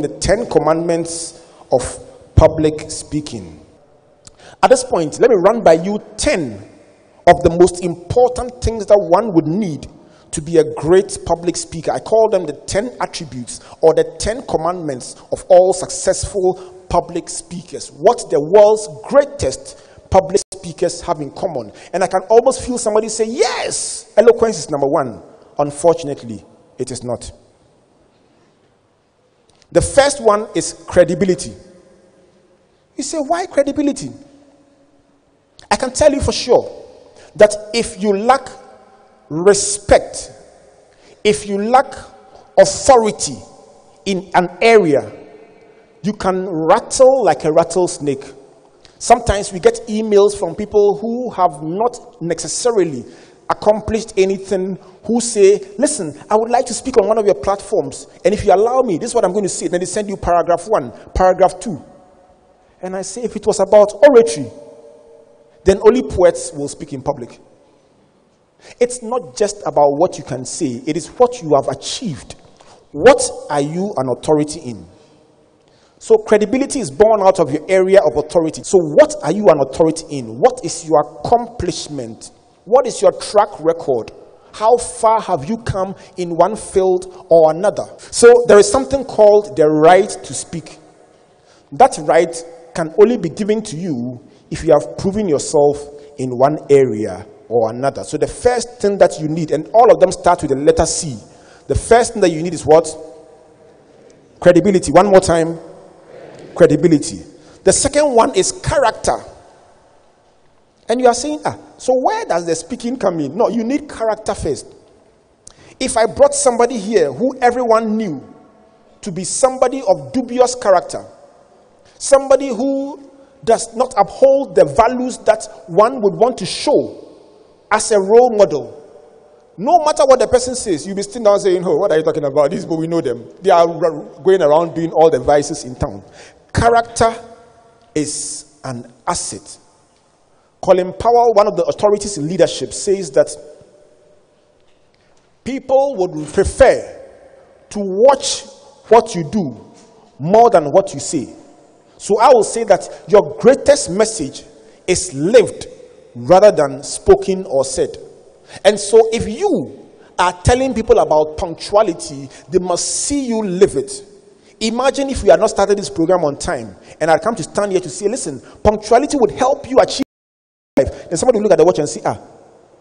the 10 commandments of public speaking. At this point, let me run by you 10 of the most important things that one would need to be a great public speaker. I call them the 10 attributes or the 10 commandments of all successful public speakers. What the world's greatest public speakers have in common. And I can almost feel somebody say, yes, eloquence is number one. Unfortunately, it is not. The first one is credibility. You say, why credibility? I can tell you for sure that if you lack respect, if you lack authority in an area, you can rattle like a rattlesnake. Sometimes we get emails from people who have not necessarily accomplished anything, who say, listen, I would like to speak on one of your platforms, and if you allow me, this is what I'm going to say. Then they send you paragraph 1, paragraph 2. And I say, if it was about oratory, then only poets will speak in public. It's not just about what you can say, it is what you have achieved. What are you an authority in? So credibility is born out of your area of authority. So what are you an authority in? What is your accomplishment? What is your track record? How far have you come in one field or another? So there is something called the right to speak. That right can only be given to you if you have proven yourself in one area or another. So the first thing that you need, and all of them start with the letter C. The first thing that you need is what? Credibility. One more time. Credibility. The second one is character. And you are saying, so where does the speaking come in? No, you need character first. If I brought somebody here who everyone knew to be somebody of dubious character, somebody who does not uphold the values that one would want to show as a role model, no matter what the person says, you'll be sitting down saying, oh, what are you talking about? These people, we know them. They are going around doing all the vices in town. Character is an asset. Colin Powell, one of the authorities in leadership, says that people would prefer to watch what you do more than what you say. So I will say that your greatest message is lived rather than spoken or said. And so if you are telling people about punctuality, they must see you live it. Imagine if we had not started this program on time and I'd come to stand here to say, listen, punctuality would help you achieve life. Then somebody will look at the watch and say,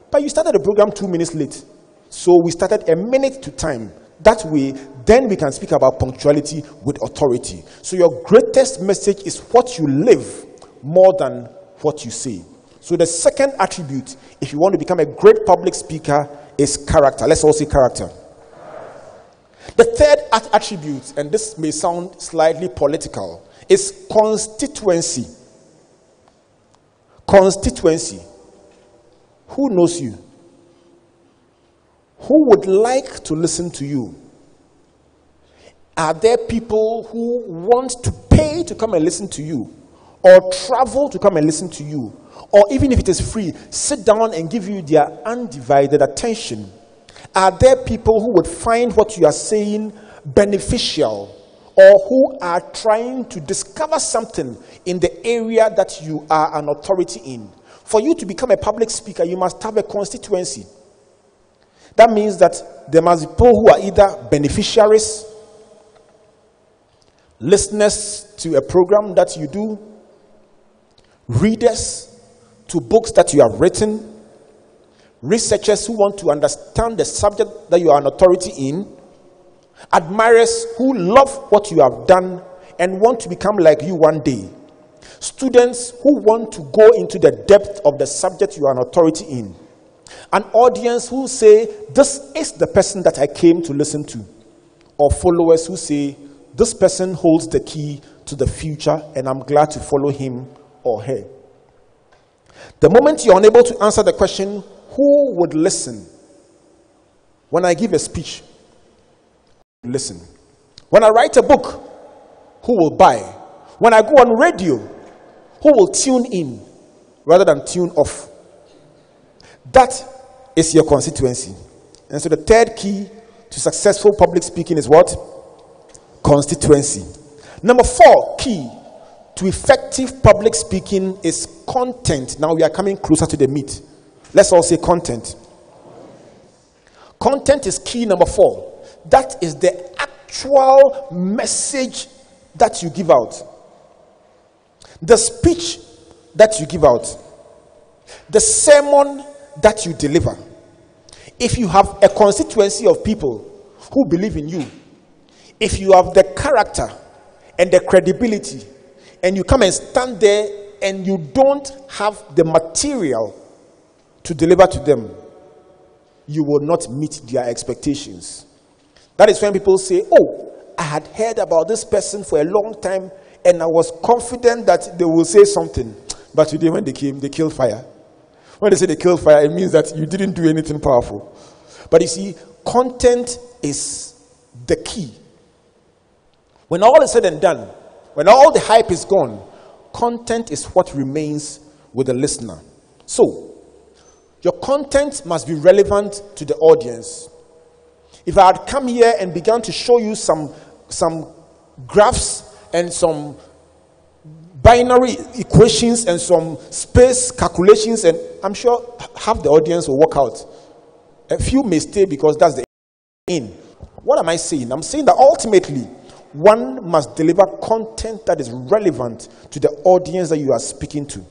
but you started the program 2 minutes late. So we started a minute to time. That way, then we can speak about punctuality with authority. So your greatest message is what you live more than what you say. So the second attribute, if you want to become a great public speaker, is character. Let's all say character. The third attribute, and this may sound slightly political, is constituency. Constituency. Who knows you? Who would like to listen to you? Are there people who want to pay to come and listen to you? Or travel to come and listen to you? Or even if it is free, sit down and give you their undivided attention? Are there people who would find what you are saying beneficial, or who are trying to discover something in the area that you are an authority in? For you to become a public speaker, you must have a constituency. That means that there must be people who are either beneficiaries, listeners to a program that you do, readers to books that you have written, researchers who want to understand the subject that you are an authority in, admirers who love what you have done and want to become like you one day, students who want to go into the depth of the subject you are an authority in, an audience who say, this is the person that I came to listen to, or followers who say, this person holds the key to the future and I'm glad to follow him or her. The moment you're unable to answer the question, who would listen? When I give a speech, listen. When I write a book, who will buy? When I go on radio, who will tune in rather than tune off? That is your constituency. And so the third key to successful public speaking is what? Constituency. Number 4 key to effective public speaking is content. Now we are coming closer to the meat. Let's all say content. Content is key number 4. That is the actual message that you give out. The speech that you give out. The sermon that you deliver. If you have a constituency of people who believe in you, if you have the character and the credibility, and you come and stand there and you don't have the material to deliver to them, you will not meet their expectations. That is when people say, oh, I had heard about this person for a long time and I was confident that they will say something. But today when they came, they killed fire. When they say they killed fire, it means that you didn't do anything powerful. But you see, content is the key. When all is said and done, when all the hype is gone, content is what remains with the listener. So, your content must be relevant to the audience. If I had come here and began to show you some graphs and some binary equations and some space calculations, and I'm sure half the audience will walk out. A few may stay because that's the end. What am I saying? I'm saying that ultimately, one must deliver content that is relevant to the audience that you are speaking to.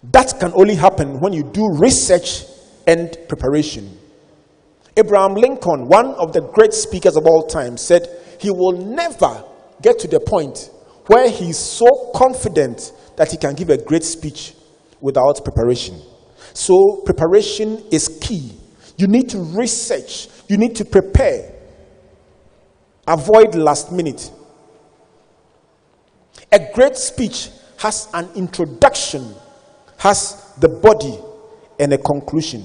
That can only happen when you do research and preparation. Abraham Lincoln, one of the great speakers of all time, said he will never get to the point where he's so confident that he can give a great speech without preparation. So preparation is key. You need to research. You need to prepare. Avoid last minute. A great speech has an introduction, has the body, and a conclusion.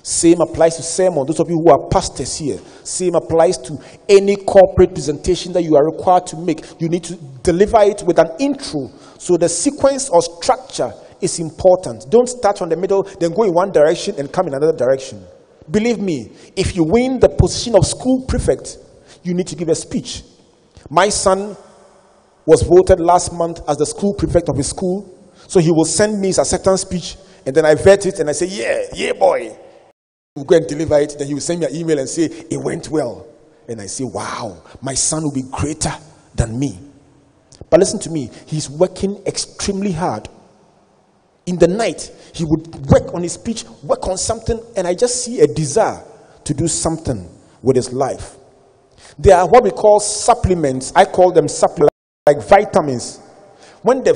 Same applies to sermon. Those of you who are pastors here, same applies to any corporate presentation that you are required to make. You need to deliver it with an intro. So the sequence or structure is important. Don't start from the middle, then go in one direction and come in another direction. Believe me, if you win the position of school prefect, you need to give a speech. My son was voted last month as the school prefect of his school, so he will send me his acceptance speech, and then I vet it and I say, yeah boy. We'll go and deliver it, then he will send me an email and say, it went well. And I say, wow, my son will be greater than me. But listen to me, he's working extremely hard. In the night, he would work on his speech, work on something, and I just see a desire to do something with his life. There are what we call supplements. I call them supplements, like vitamins. When the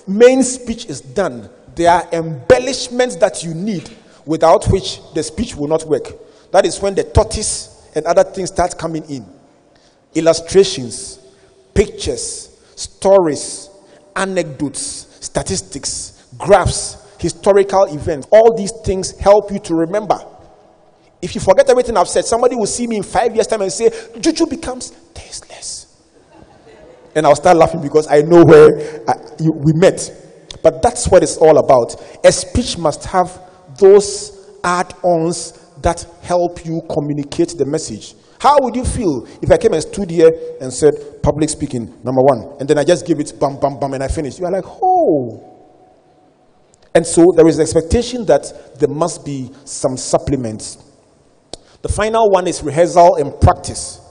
main speech is done, there are embellishments that you need, without which the speech will not work. That is when the tortoise and other things start coming in. Illustrations, pictures, stories, anecdotes, statistics, graphs, historical events. All these things help you to remember. If you forget everything I've said, somebody will see me in 5 years' time and say, Juju becomes tasteless. And I'll start laughing because I know where we met. But that's what it's all about. A speech must have those add-ons that help you communicate the message. How would you feel if I came and stood here and said, public speaking, number 1, and then I just give it bam, bam, bam, and I finish? You are like, oh. And so there is an expectation that there must be some supplements. The final one is rehearsal and practice.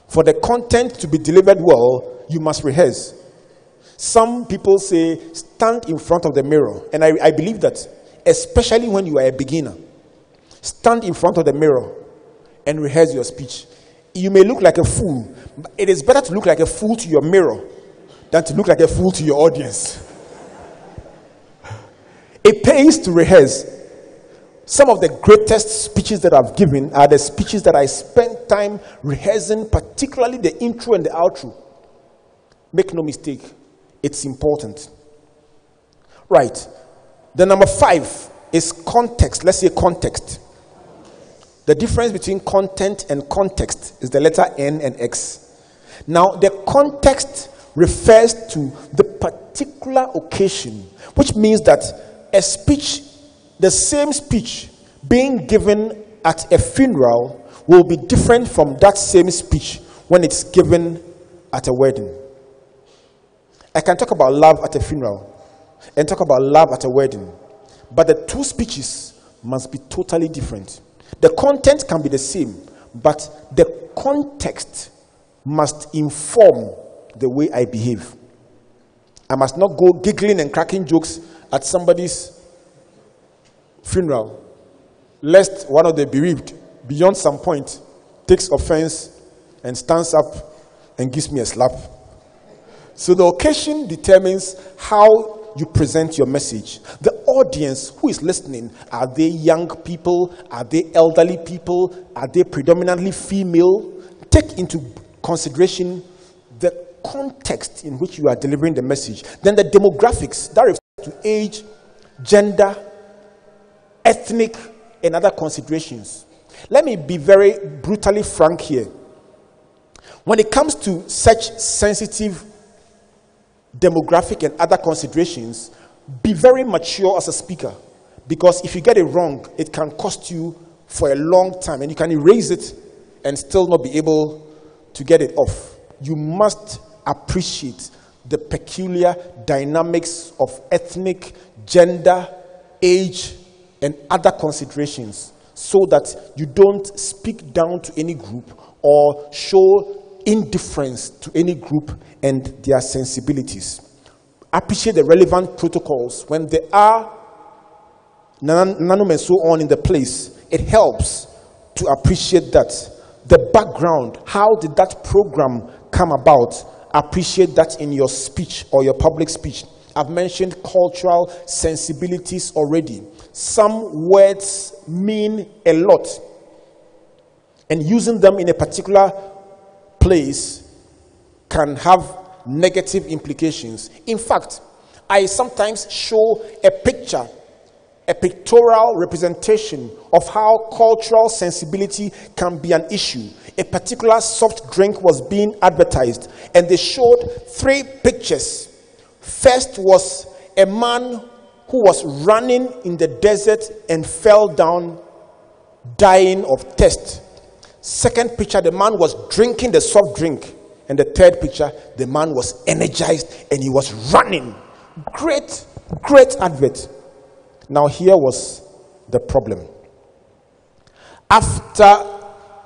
For the content to be delivered well, you must rehearse. Some people say, stand in front of the mirror. And I believe that, especially when you are a beginner. Stand in front of the mirror and rehearse your speech. You may look like a fool, but it is better to look like a fool to your mirror than to look like a fool to your audience. It pays to rehearse. Some of the greatest speeches that I've given are the speeches that I spent time rehearsing, particularly the intro and the outro. Make no mistake, it's important. Right. The number 5 is context. Let's say context. The difference between content and context is the letter N and X. Now, the context refers to the particular occasion, which means that a speech, the same speech being given at a funeral will be different from that same speech when it's given at a wedding. I can talk about love at a funeral and talk about love at a wedding, but the two speeches must be totally different. The content can be the same, but the context must inform the way I behave. I must not go giggling and cracking jokes at somebody's funeral, lest one of the bereaved, beyond some point, takes offense and stands up and gives me a slap. So the occasion determines how you present your message. The audience who is listening, are they young people? Are they elderly people? Are they predominantly female? Take into consideration the context in which you are delivering the message. Then the demographics, that refers to age, gender, ethnic, and other considerations. Let me be very brutally frank here. When it comes to such sensitive demographic and other considerations, be very mature as a speaker, because if you get it wrong, it can cost you for a long time, and you can erase it and still not be able to get it off. You must appreciate the peculiar dynamics of ethnic, gender, age, and other considerations, so that you don't speak down to any group or show indifference to any group and their sensibilities. Appreciate the relevant protocols. When there are nanum and so on in the place, it helps to appreciate that. The background, how did that program come about? Appreciate that in your speech or your public speech. I've mentioned cultural sensibilities already. Some words mean a lot, and using them in a particular place can have negative implications. In fact, I sometimes show a picture, a pictorial representation of how cultural sensibility can be an issue. A particular soft drink was being advertised, and they showed 3 pictures. First was a man who was running in the desert and fell down, dying of thirst. Second picture, the man was drinking the soft drink. And the third picture, the man was energized and he was running. Great, great advert. Now here was the problem. After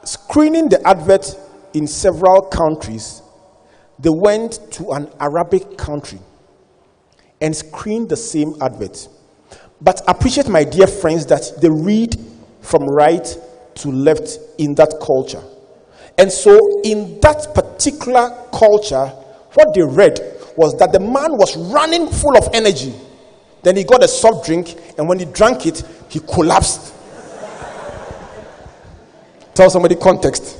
screening the advert in several countries, they went to an Arabic country and screened the same advert. But appreciate, my dear friends, that they read from right to left in that culture. And so in that particular culture, what they read was that the man was running full of energy. Then he got a soft drink, and when he drank it, he collapsed. Tell somebody context.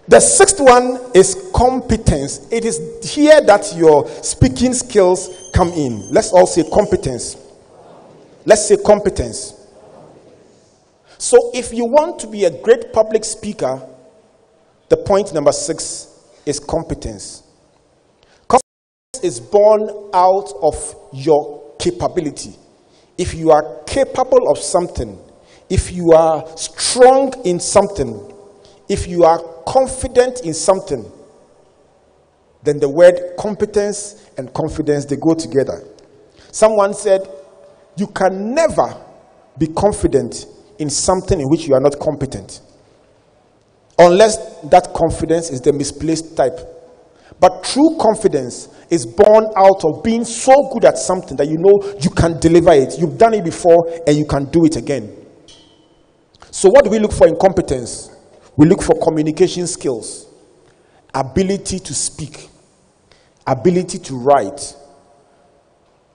The 6th one is competence. It is here that your speaking skills come in. Let's all say competence. Let's say competence. So if you want to be a great public speaker, the point number 6 is competence. Competence is born out of your capability. If you are capable of something, if you are strong in something, if you are confident in something, then the word competence and confidence, they go together. Someone said, you can never be confident in something in which you are not competent, unless that confidence is the misplaced type. But true confidence is born out of being so good at something that you know you can deliver it. You've done it before and you can do it again. So what do we look for in competence? We look for communication skills, ability to speak, ability to write,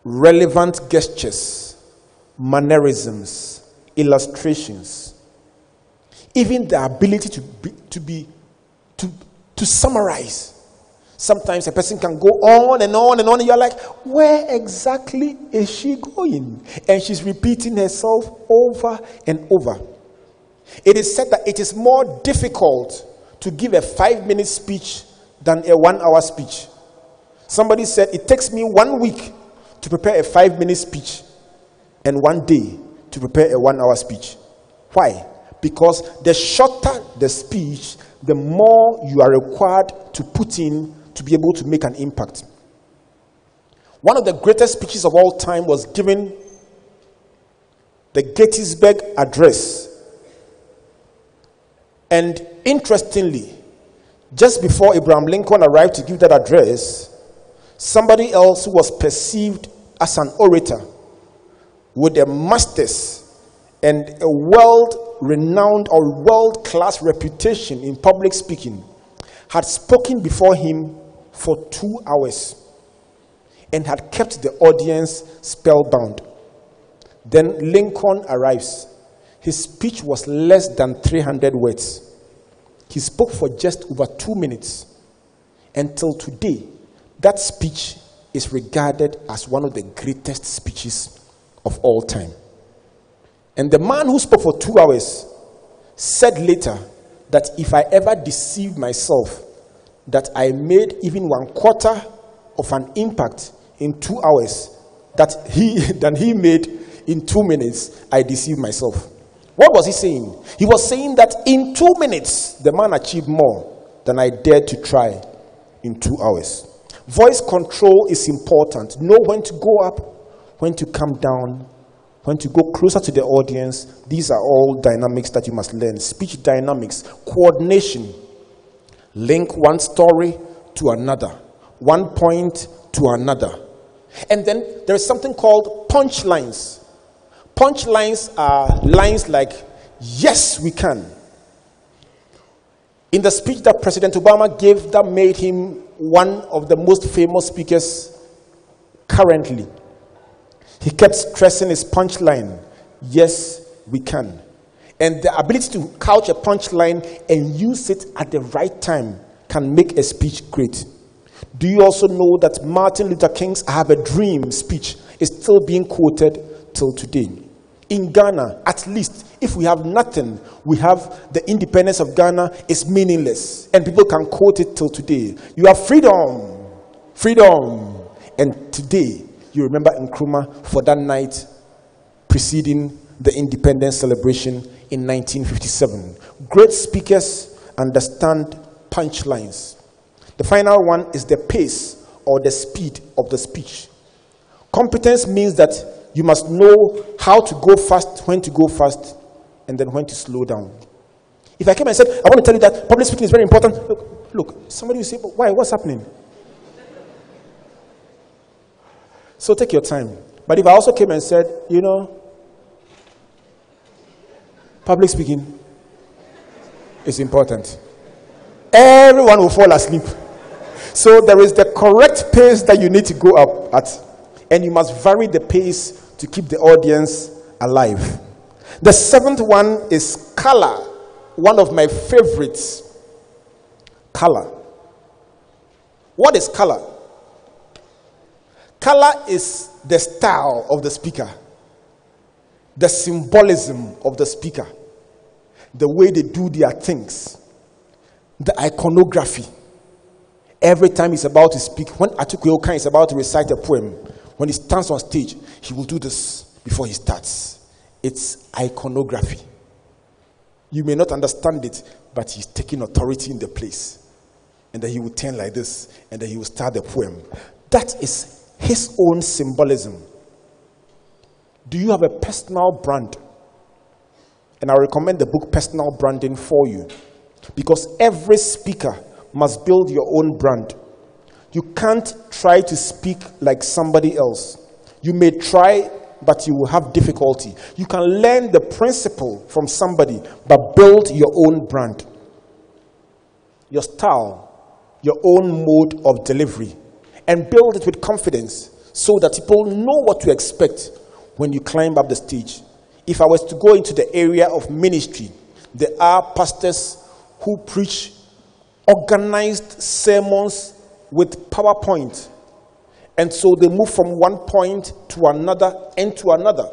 relevant gestures, mannerisms, illustrations, even the ability to summarize. Sometimes a person can go on and on and on, and you're like, where exactly is she going? And she's repeating herself over and over. It is said that it is more difficult to give a 5-minute speech than a 1-hour speech. Somebody said it takes me 1 week to prepare a 5-minute speech and 1 day to prepare a 1-hour speech. Why? because the shorter the speech, the more you are required to put in to be able to make an impact. One of the greatest speeches of all time was given the Gettysburg Address. And interestingly, just before Abraham Lincoln arrived to give that address, somebody else who was perceived as an orator with a master's and a world-renowned or world-class reputation in public speaking had spoken before him for 2 hours and had kept the audience spellbound. Then Lincoln arrives. His speech was less than 300 words. He spoke for just over 2 minutes. Until today, that speech is regarded as one of the greatest speeches of all time. And the man who spoke for 2 hours said later that if I ever deceived myself that I made even 1/4 of an impact in 2 hours than he made in 2 minutes, I deceived myself. What was he saying? He was saying that in 2 minutes, the man achieved more than I dared to try in 2 hours. Voice control is important. Know when to go up, when to come down, when to go closer to the audience. These are all dynamics that you must learn. Speech dynamics, coordination. Link one story to another, one point to another. And then there is something called punchlines. Punchlines are lines like, yes, we can. In the speech that President Obama gave that made him one of the most famous speakers currently, he kept stressing his punchline, yes, we can. And the ability to couch a punchline and use it at the right time can make a speech great. Do you also know that Martin Luther King's I Have a Dream speech is still being quoted till today? In Ghana, at least, if we have nothing, we have the independence of Ghana is meaningless. And people can quote it till today. You have freedom, freedom. And today, you remember Nkrumah for that night preceding the independence celebration in 1957. Great speakers understand punchlines. The final one is the pace or the speed of the speech. Competence means that you must know how to go fast, when to go fast, and then when to slow down. If I came and said, I want to tell you that public speaking is very important, look, somebody will say, but why? What's happening? So take your time. But if I also came and said, you know, public speaking is important, everyone will fall asleep. So there is the correct pace that you need to go up at, and you must vary the pace to keep the audience alive. The 7th one is color, one of my favorites. Color. What is color? Color is the style of the speaker, the symbolism of the speaker, the way they do their things, the iconography. Every time he's about to speak, when Atiku Okan is about to recite a poem, when he stands on stage, he will do this before he starts. It's iconography. You may not understand it, but he's taking authority in the place. And then he will turn like this, and then he will start the poem. That is his own symbolism. Do you have a personal brand? And I recommend the book Personal Branding for you. Because every speaker must build your own brand. You can't try to speak like somebody else. You may try, but you will have difficulty. You can learn the principle from somebody, but build your own brand. Your style, your own mode of delivery, and build it with confidence so that people know what to expect when you climb up the stage. If I was to go into the area of ministry, there are pastors who preach organized sermons with PowerPoint. And so they move from one point to another and to another.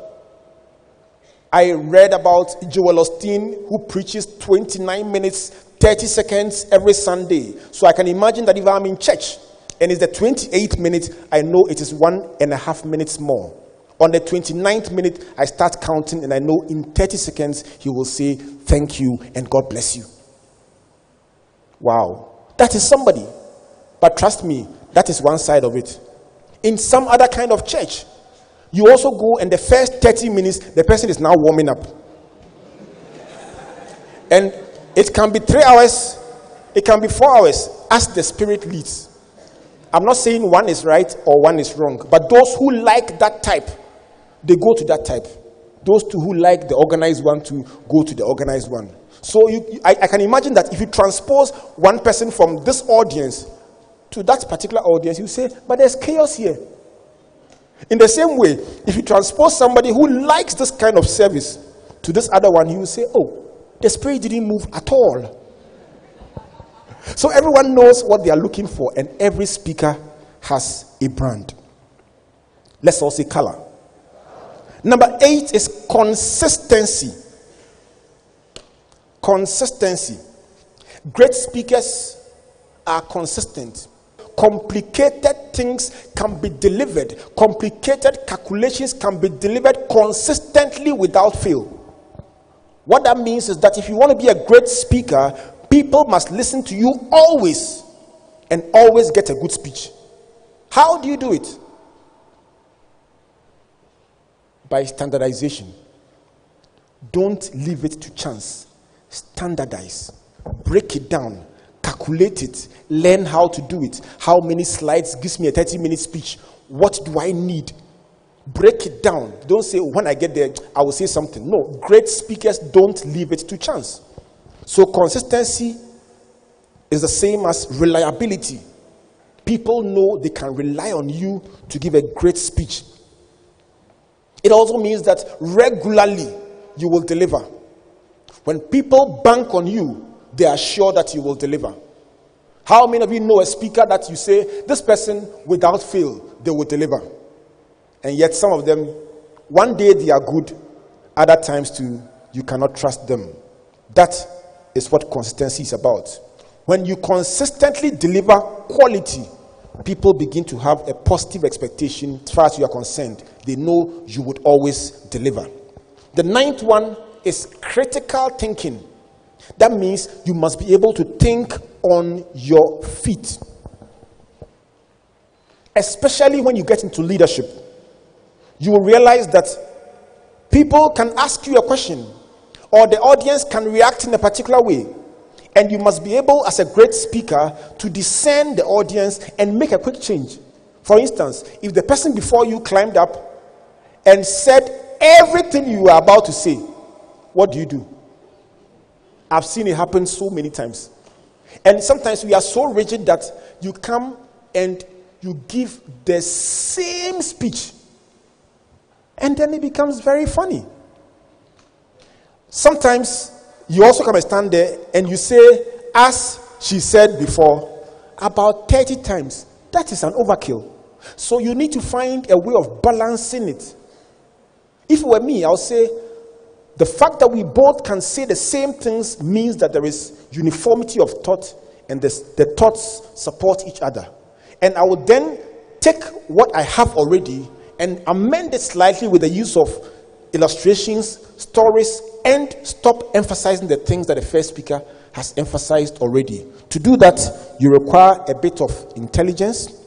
I read about Joel Osteen, who preaches 29 minutes, 30 seconds every Sunday. So I can imagine that if I'm in church and it's the 28th minute, I know it is 1.5 minutes more. On the 29th minute, I start counting, and I know in 30 seconds, he will say, thank you, and God bless you. Wow. That is somebody. But trust me, that is one side of it. In some other kind of church, you also go, and the first 30 minutes, the person is now warming up. And it can be 3 hours, it can be 4 hours, as the Spirit leads. I'm not saying one is right or one is wrong, but those who like that type, they go to that type. Those who like the organized one to go to the organized one. So I can imagine that if you transpose one person from this audience to that particular audience, you say, but there's chaos here. In the same way, if you transpose somebody who likes this kind of service to this other one, you will say, oh, the Spirit didn't move at all. So everyone knows what they are looking for, and every speaker has a brand. Let's all say color. Number 8 is consistency. Consistency. Great speakers are consistent. Complicated things can be delivered. Complicated calculations can be delivered consistently without fail. What that means is that if you want to be a great speaker, people must listen to you always and always get a good speech. How do you do it? By standardization. Don't leave it to chance. Standardize. Break it down. Calculate it. Learn how to do it. How many slides gives me a 30-minute speech? What do I need? Break it down. Don't say, when I get there, I will say something. No, great speakers don't leave it to chance. So consistency is the same as reliability. People know they can rely on you to give a great speech. It also means that regularly you will deliver. When people bank on you, they are sure that you will deliver. How many of you know a speaker that you say, this person, without fail, they will deliver? And yet some of them, one day they are good, other times too, you cannot trust them. That is what consistency is about. When you consistently deliver quality, people begin to have a positive expectation as far as you are concerned. They know you would always deliver. The 9th one is critical thinking. That means you must be able to think on your feet. Especially when you get into leadership. You will realize that people can ask you a question, or the audience can react in a particular way. And you must be able, as a great speaker, to discern the audience and make a quick change. For instance, if the person before you climbed up and said everything you were about to say, what do? I've seen it happen so many times. And sometimes we are so rigid that you come and you give the same speech. And then it becomes very funny. Sometimes you also come and stand there and you say, as she said before, about 30 times. That is an overkill. So you need to find a way of balancing it. If it were me, I'll say, the fact that we both can say the same things means that there is uniformity of thought, and the thoughts support each other. And I will then take what I have already and amend it slightly with the use of illustrations, stories, and stop emphasizing the things that the first speaker has emphasized already. To do that, you require a bit of intelligence,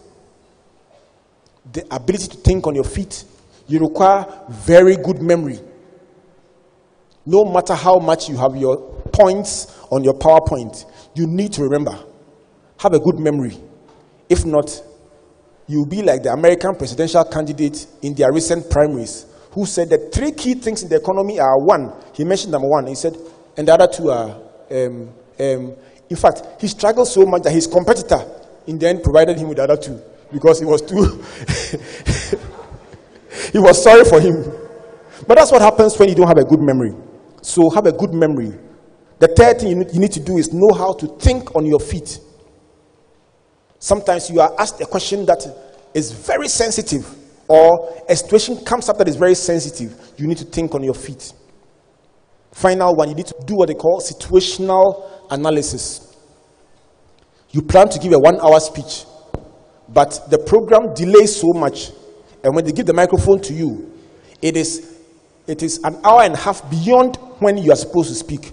the ability to think on your feet. You require very good memory. No matter how much you have your points on your PowerPoint, you need to remember. Have a good memory. If not, you'll be like the American presidential candidate in their recent primaries, who said that 3 key things in the economy are: 1, he mentioned number 1, he said, and the other 2 are, in fact, he struggled so much that his competitor in the end provided him with the other 2, because he was too, he was sorry for him. But that's what happens when you don't have a good memory. So have a good memory. The third thing you need to do is know how to think on your feet. Sometimes you are asked a question that is very sensitive, or a situation comes up that is very sensitive. You need to think on your feet. Final one, you need to do what they call situational analysis. You plan to give a 1-hour speech, but the program delays so much, and when they give the microphone to you, It is an hour and a half beyond when you are supposed to speak.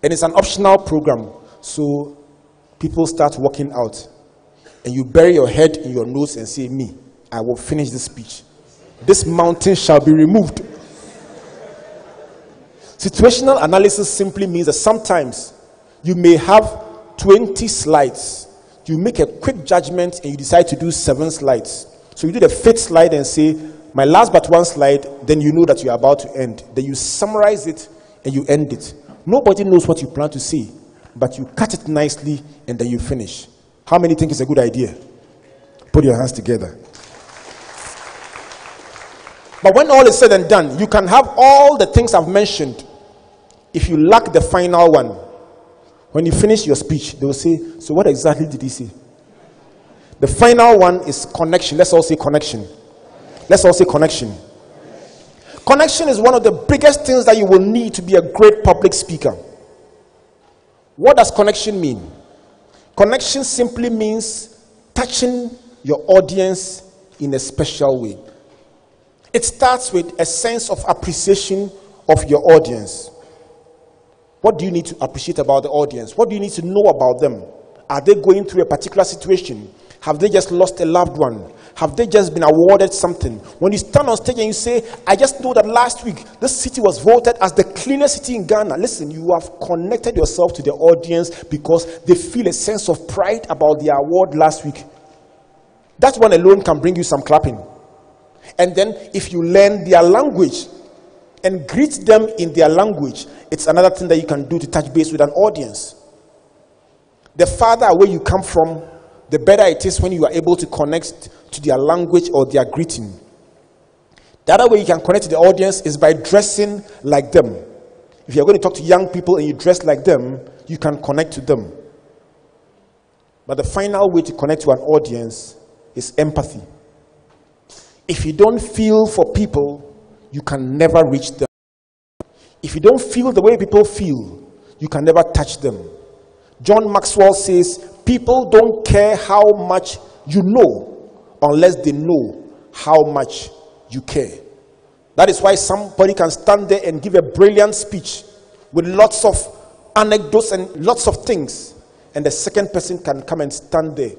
And it's an optional program. So people start walking out. And you bury your head in your nose and say, me, I will finish this speech. This mountain shall be removed. Situational analysis simply means that sometimes you may have 20 slides. You make a quick judgment and you decide to do 7 slides. So you do the 5th slide and say, my last but one slide, then you know that you are about to end. Then you summarize it and you end it. Nobody knows what you plan to say, but you cut it nicely and then you finish. How many think it's a good idea? Put your hands together. But when all is said and done, you can have all the things I've mentioned. If you lack the final one, when you finish your speech, they will say, so what exactly did he say? The final one is connection. Let's all say connection. Let's all say connection. Connection is one of the biggest things that you will need to be a great public speaker. What does connection mean? Connection simply means touching your audience in a special way. It starts with a sense of appreciation of your audience. What do you need to appreciate about the audience? What do you need to know about them? Are they going through a particular situation? Have they just lost a loved one? Have they just been awarded something? When you stand on stage and you say, I just know that last week this city was voted as the cleanest city in Ghana. Listen, you have connected yourself to the audience because they feel a sense of pride about the award last week. That one alone can bring you some clapping. And then if you learn their language and greet them in their language, it's another thing that you can do to touch base with an audience. The farther away you come from, the better it is when you are able to connect to their language or their greeting. The other way you can connect to the audience is by dressing like them. If you're going to talk to young people and you dress like them, you can connect to them. But the final way to connect to an audience is empathy. If you don't feel for people, you can never reach them. If you don't feel the way people feel, you can never touch them. John Maxwell says, people don't care how much you know unless they know how much you care. That is why somebody can stand there and give a brilliant speech with lots of anecdotes and lots of things, and the second person can come and stand there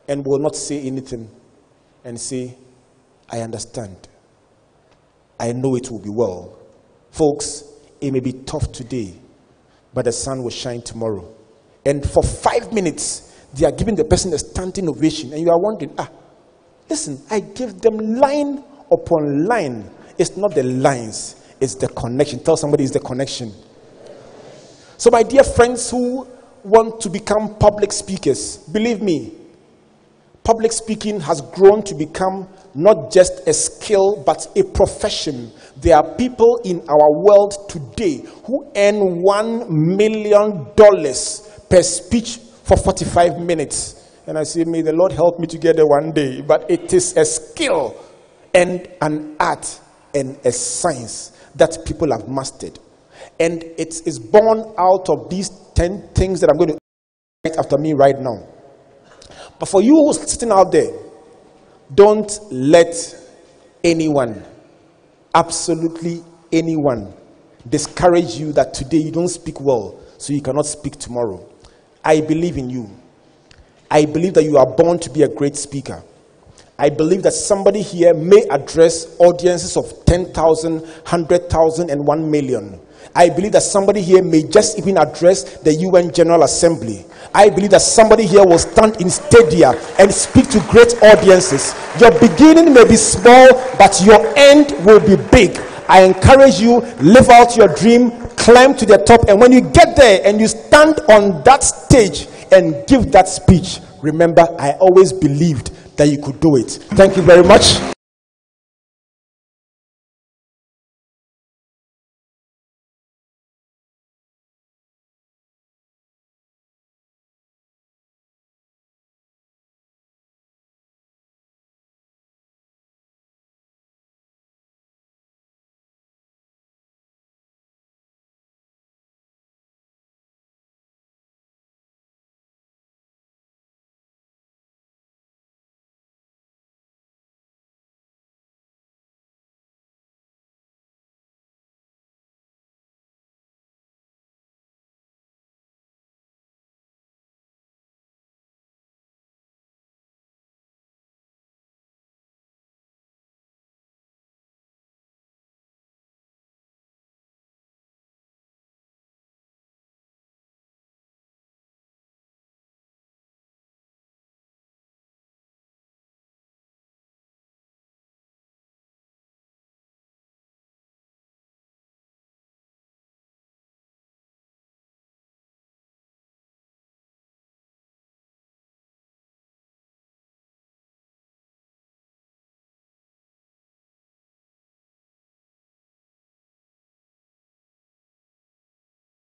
and will not say anything and say, I understand. I know it will be well. Folks, it may be tough today, but the sun will shine tomorrow. And for 5 minutes, they are giving the person a standing ovation. And you are wondering, listen, I give them line upon line. It's not the lines, it's the connection. Tell somebody it's the connection. So my dear friends who want to become public speakers, believe me, public speaking has grown to become not just a skill, but a profession. There are people in our world today who earn $1 million per speech for 45 minutes. And I say, may the Lord help me to get there one day. But it is a skill and an art and a science that people have mastered. And it is born out of these 10 things that I'm going to write after me right now. But for you who's sitting out there, don't let anyone, absolutely anyone, discourage you that today you don't speak well, so you cannot speak tomorrow. I believe in you. I believe that you are born to be a great speaker. I believe that somebody here may address audiences of 10,000, 100,000, and 1 million. I believe that somebody here may just even address the UN General Assembly. I believe that somebody here will stand in stadia and speak to great audiences. Your beginning may be small, but your end will be big. I encourage you, live out your dream, climb to the top, and when you get there and you stand on that stage and give that speech, remember, I always believed that you could do it. Thank you very much.